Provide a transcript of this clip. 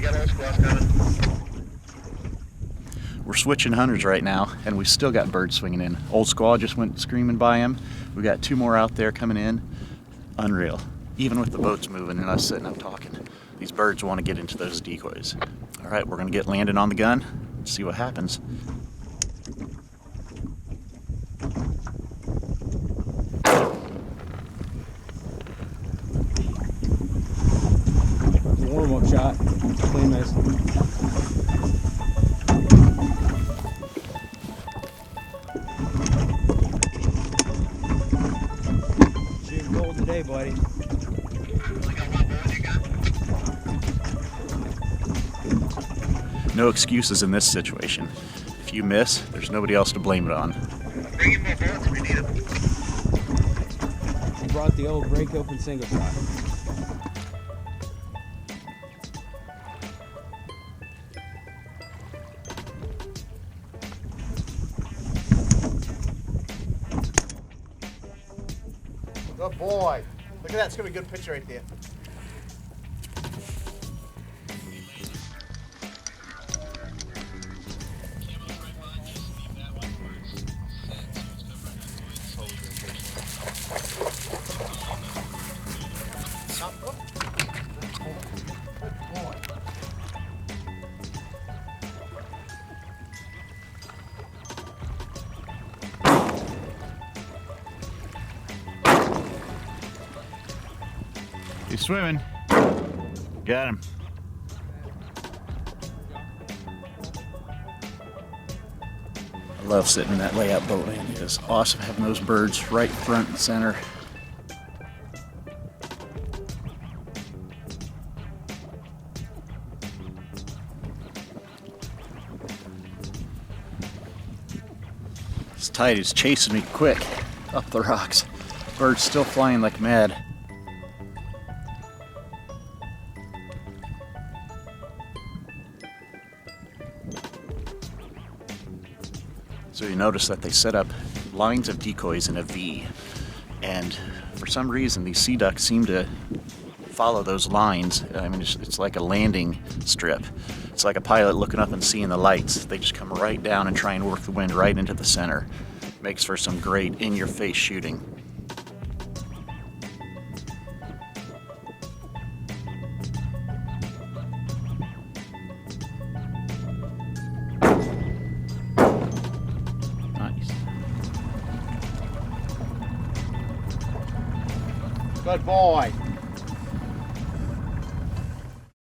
got Oldsquaws coming. We're switching hunters right now, and we still got birds swinging in. Old Squaw just went screaming by him. We got 2 more out there coming in. Unreal. Even with the boats moving and us sitting up talking, these birds want to get into those decoys. All right, we're gonna get landed on the gun, see what happens. Warm-up shot, clean miss. Shooting gold today, buddy. No excuses in this situation. If you miss, there's nobody else to blame it on. Bring in more bullets if we need them. We brought the old break open single shot. Good boy. Look at that. It's going to be a good picture right there. He's swimming. Got him. I love sitting in that layout boat, man. It is awesome having those birds right front and center. This tide is chasing me quick up the rocks. Birds still flying like mad. So you notice that they set up lines of decoys in a V, and for some reason these sea ducks seem to follow those lines. I mean, it's like a landing strip. It's like a pilot looking up and seeing the lights. They just come right down and try and work the wind right into the center. Makes for some great in-your-face shooting. Good boy.